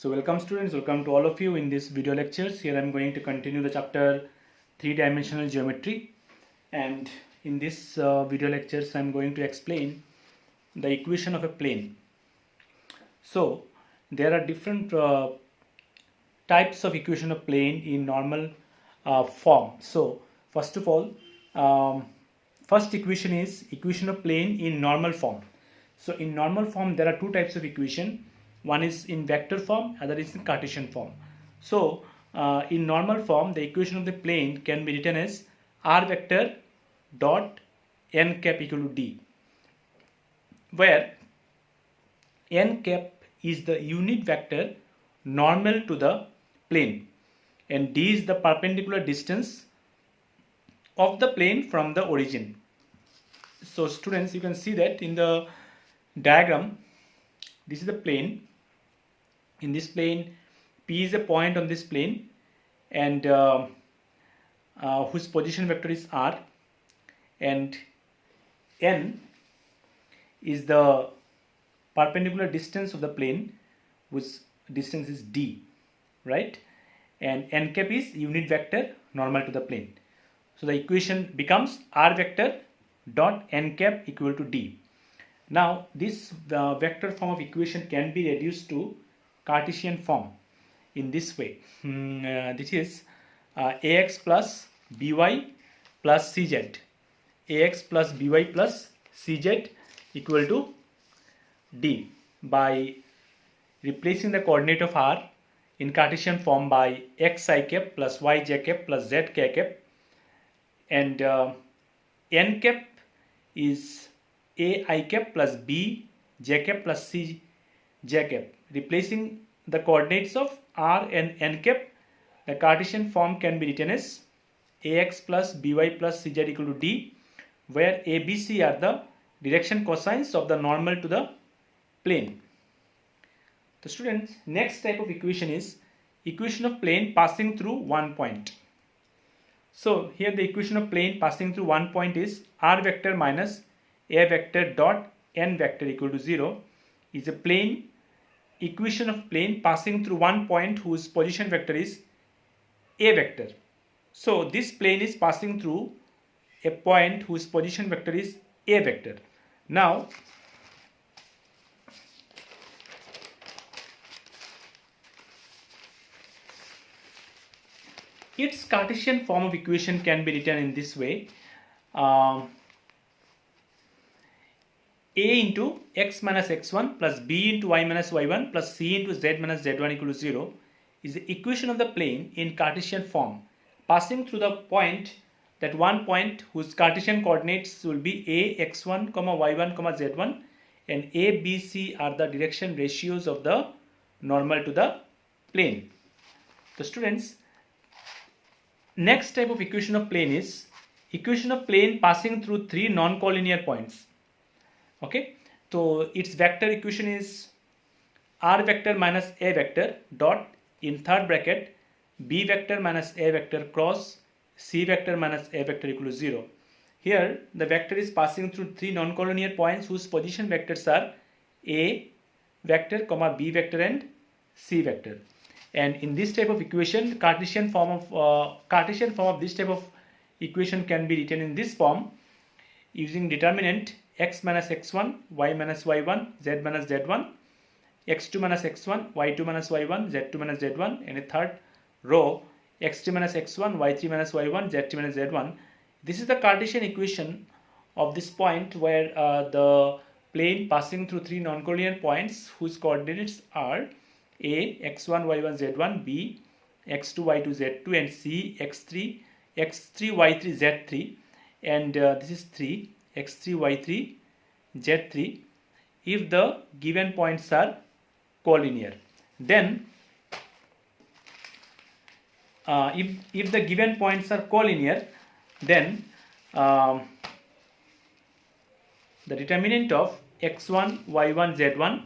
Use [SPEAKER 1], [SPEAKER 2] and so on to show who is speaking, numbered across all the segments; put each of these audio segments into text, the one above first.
[SPEAKER 1] So welcome students, welcome to all of you in this video lectures. Here I am going to continue the chapter 3-dimensional geometry, and in this video lectures I am going to explain the equation of a plane. So there are different types of equation of plane in normal form. So first of all, first equation is equation of plane in normal form. So in normal form there are two types of equation. One is in vector form, other is in Cartesian form. So in normal form the equation of the plane can be written as r vector dot n cap equal to d, where n cap is the unit vector normal to the plane and d is the perpendicular distance of the plane from the origin. So students, you can see that in the diagram, this is the plane. In this plane, P is a point on this plane, and whose position vector is r, and n is the perpendicular distance of the plane, whose distance is d, right? And n cap is unit vector normal to the plane. So the equation becomes r vector dot n cap equal to d. Now this vector form of equation can be reduced to Cartesian form in this way. This is ax plus by plus cz, ax plus by plus cz equal to d, by replacing the coordinate of r in Cartesian form by x I cap plus y j cap plus z k cap, and n cap is a I cap plus b j cap plus c j cap. Replacing the coordinates of r and n cap, the Cartesian form can be written as ax plus by plus cz equal to d, where a, b, c are the direction cosines of the normal to the plane. The students, next type of equation is equation of plane passing through one point. So here the equation of plane passing through one point is r vector minus a vector dot n vector equal to 0 is a plane equation of plane passing through one point whose position vector is a vector. So this plane is passing through a point whose position vector is a vector. Now its Cartesian form of equation can be written in this way. A into x minus x1 plus b into y minus y1 plus c into z minus z1 equal to 0 is the equation of the plane in Cartesian form passing through the point, that one point whose Cartesian coordinates will be a, x1, y1, z1, and a, b, c are the direction ratios of the normal to the plane. The students, next type of equation of plane is equation of plane passing through three non-collinear points. Okay, so its vector equation is r vector minus a vector dot, in third bracket, b vector minus a vector cross c vector minus a vector equal to 0. Here the vector is passing through three non-collinear points whose position vectors are a vector, b vector and c vector. And in this type of equation, Cartesian form of this type of equation can be written in this form using determinant x minus x1, y minus y1, z minus z1, x2 minus x1, y2 minus y1, z2 minus z1, and a third row x3 minus x1, y3 minus y1, z3 minus z1. This is the Cartesian equation of this point where the plane passing through three non-collinear points whose coordinates are a, x1, y1, z1, b, x2, y2, z2, and c, x3, y3, z3, and this is 3, x3, y3, z3 if the given points are collinear. Then if the given points are collinear, then the determinant of x1, y1, z1,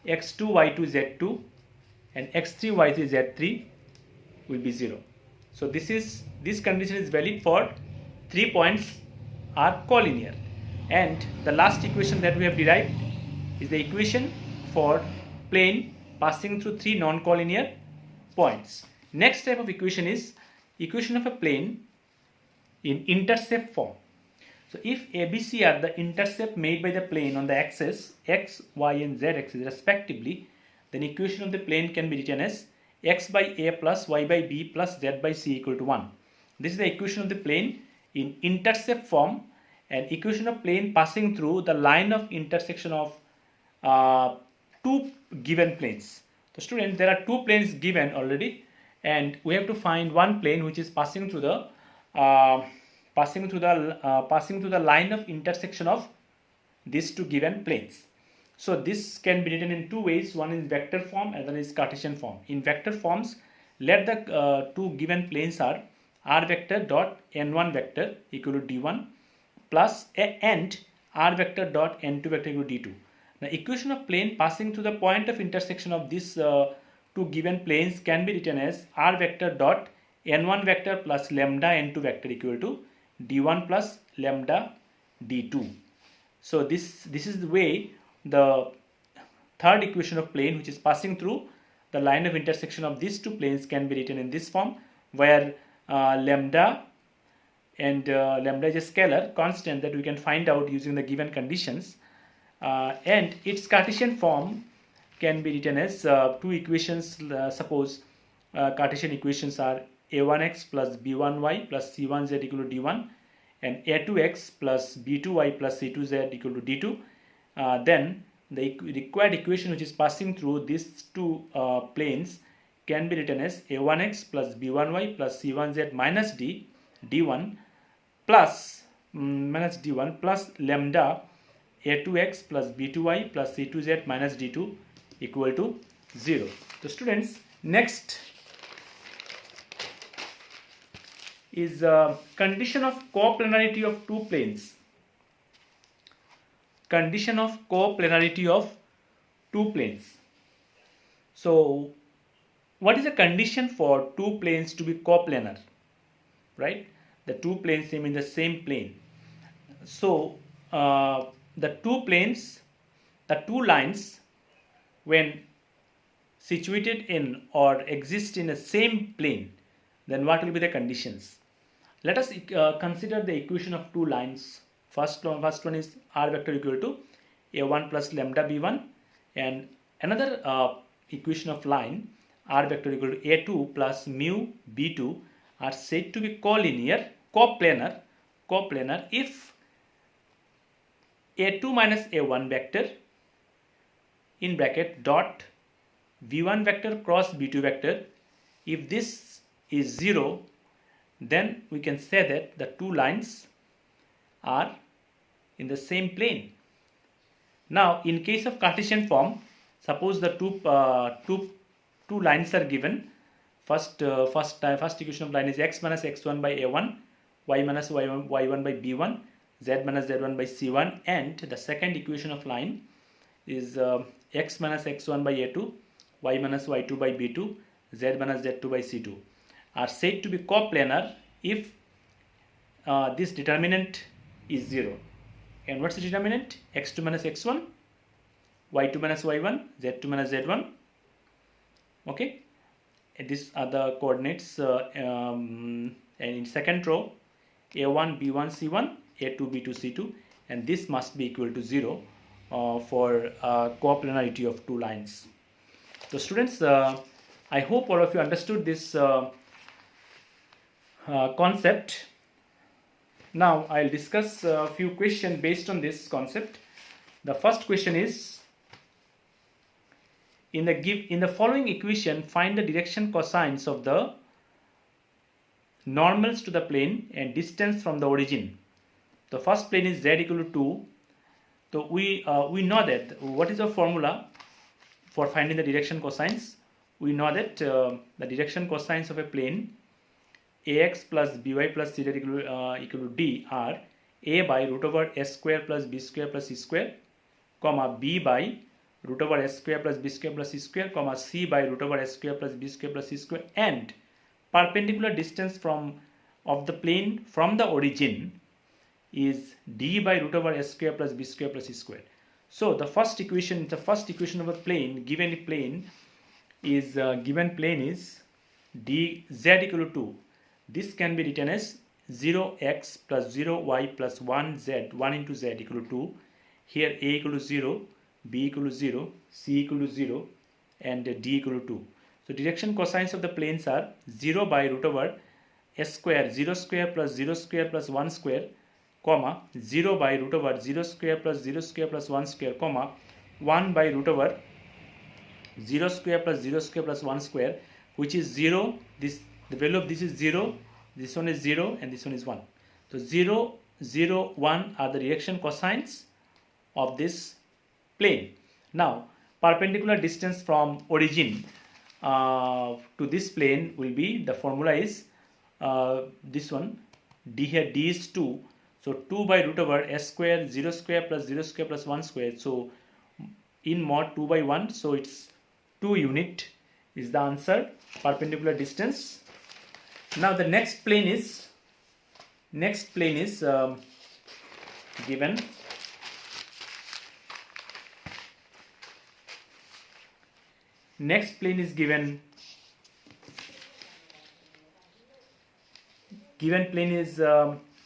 [SPEAKER 1] x2, y2, z2, and x3, y3, z3 will be 0. So this condition is valid for 3 points are collinear. And the last equation that we have derived is the equation for plane passing through three non-collinear points. Next type of equation is equation of a plane in intercept form. So if ABC are the intercept made by the plane on the axis x, y and z axis respectively, then equation of the plane can be written as x by a plus y by b plus z by c equal to 1. This is the equation of the plane in intercept form, and equation of plane passing through the line of intersection of two given planes. So students, there are two planes given already, and we have to find one plane which is passing through the line of intersection of these two given planes. So this can be written in two ways. One is vector form, and another is Cartesian form. In vector forms, let the two given planes are r vector dot n1 vector equal to d1 plus and r vector dot n2 vector equal to d2. Now equation of plane passing through the point of intersection of these two given planes can be written as r vector dot n1 vector plus lambda n2 vector equal to d1 plus lambda d2. So this is the way the third equation of plane which is passing through the line of intersection of these two planes can be written in this form, where lambda and lambda is a scalar constant that we can find out using the given conditions, and its Cartesian form can be written as two equations. Suppose Cartesian equations are a1x plus b1y plus c1z equal to d1 and a2x plus b2y plus c2z equal to d2. Then the required equation which is passing through these two planes can be written as a1x plus b1y plus c1z minus d1 plus plus lambda a2x plus b2y plus c2z minus d2 equal to 0. So students, next is condition of coplanarity of two planes. Condition of coplanarity of two planes. So what is a condition for two planes to be coplanar? Right? The two planes seem in the same plane. So the two planes, the two lines, when situated in or exist in the same plane, then what will be the conditions? Let us consider the equation of two lines. First one is r vector equal to a1 plus lambda b1, and another equation of line r vector equal to a2 plus mu b2 are said to be coplanar if a2 minus a1 vector in bracket dot v1 vector cross b2 vector, if this is 0, then we can say that the two lines are in the same plane. Now in case of Cartesian form, suppose the two lines are given. First equation of line is x minus x1 by a1, y minus y1 by b1, z minus z1 by c1, and the second equation of line is x minus x1 by a2, y minus y2 by b2, z minus z2 by c2 are said to be coplanar if this determinant is 0. And what's the determinant? x2 minus x1, y2 minus y1, z2 minus z1. Okay, and these are the coordinates, and in second row a1 b1 c1, a2 b2 c2, and this must be equal to 0 for coplanarity of two lines. So students, I hope all of you understood this concept. Now I'll discuss a few questions based on this concept. The first question is, in the following equation, find the direction cosines of the normals to the plane and distance from the origin. The first plane is z equal to 2. So we know that what is the formula for finding the direction cosines. We know that the direction cosines of a plane ax plus by plus c equal to d are a by root over s square plus b square plus c square, comma b by root over s square plus b square plus c square, comma c by root over s square plus b square plus c square, and perpendicular distance of the plane from the origin is d by root over s square plus b square plus c square. So the first equation of a plane, given a plane is given plane is dz equal to 2. This can be written as 0x plus 0y plus 1z, 1 into z equal to 2. Here a equal to 0, b equal to 0, c equal to 0 and d equal to 2. So direction cosines of the planes are 0 by root over s square 0 square plus 0 square plus 1 square, comma 0 by root over 0 square plus 0 square plus 1 square, comma 1 by root over 0 square plus 0 square plus 1 square, which is 0. This, the value of this is 0, this one is 0 and this one is 1. So 0, 0, 1 are the direction cosines of this plane. Now perpendicular distance from origin to this plane will be, the formula is this one, d, here d is 2, so 2 by root over s square 0 square plus 0 square plus 1 square, so in mod 2 by 1, so it's 2 unit is the answer, perpendicular distance. Now the next plane is given given plane is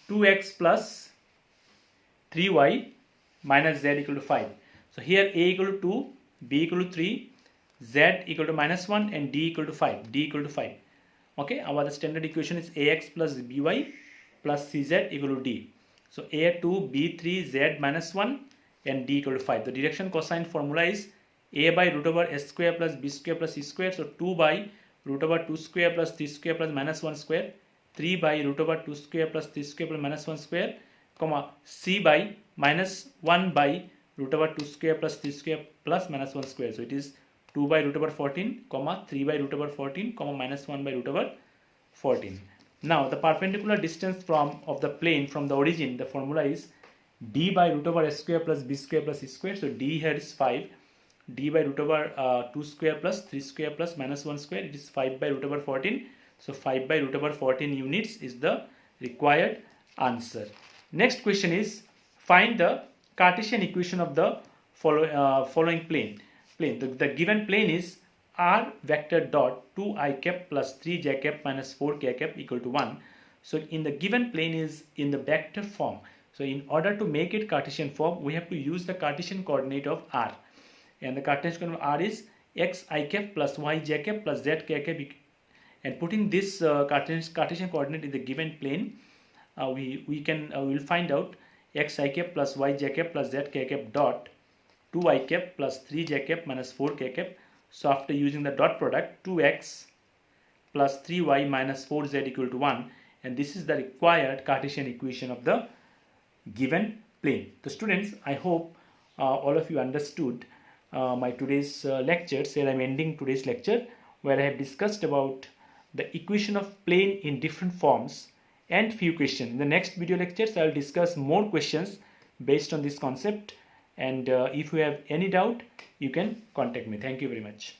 [SPEAKER 1] 2x plus 3y minus z equal to 5. So here a equal to 2, b equal to 3, z equal to minus 1 and d equal to 5, d equal to 5. Okay, our standard equation is ax plus by plus cz equal to d. So a2, b3, z minus 1 and d equal to 5. The direction cosine formula is a by root over s square plus b square plus c square. So 2 by root over 2 square plus 3 square plus minus 1 square, 3 by root over 2 square plus 3 square plus minus 1 square, comma c by minus 1 by root over 2 square plus 3 square plus minus 1 square. So it is 2 by root over 14, comma 3 by root over 14, comma minus 1 by root over 14. Now the perpendicular distance of the plane from the origin, the formula is d by root over s square plus b square plus c square. So d here is 5, d by root over 2 square plus 3 square plus minus 1 square, it is 5 by root over 14. So 5 by root over 14 units is the required answer. Next question is, find the Cartesian equation of the following plane. The given plane is r vector dot 2i cap plus 3j cap minus 4k cap equal to 1. So in the given plane is in the vector form. So in order to make it Cartesian form, we have to use the Cartesian coordinate of r. And the Cartesian coordinate of r is x I cap plus y j cap plus z k cap. And putting this Cartesian coordinate in the given plane, we will find out x I cap plus y j cap plus z k cap dot 2i cap plus 3j cap minus 4k cap. So after using the dot product, 2x plus 3y minus 4z equal to 1, and this is the required Cartesian equation of the given plane. So students, I hope all of you understood my today's lectures. Here I am ending today's lecture, where I have discussed about the equation of plane in different forms and few questions. In the next video lectures, I will discuss more questions based on this concept. And if you have any doubt, you can contact me. Thank you very much.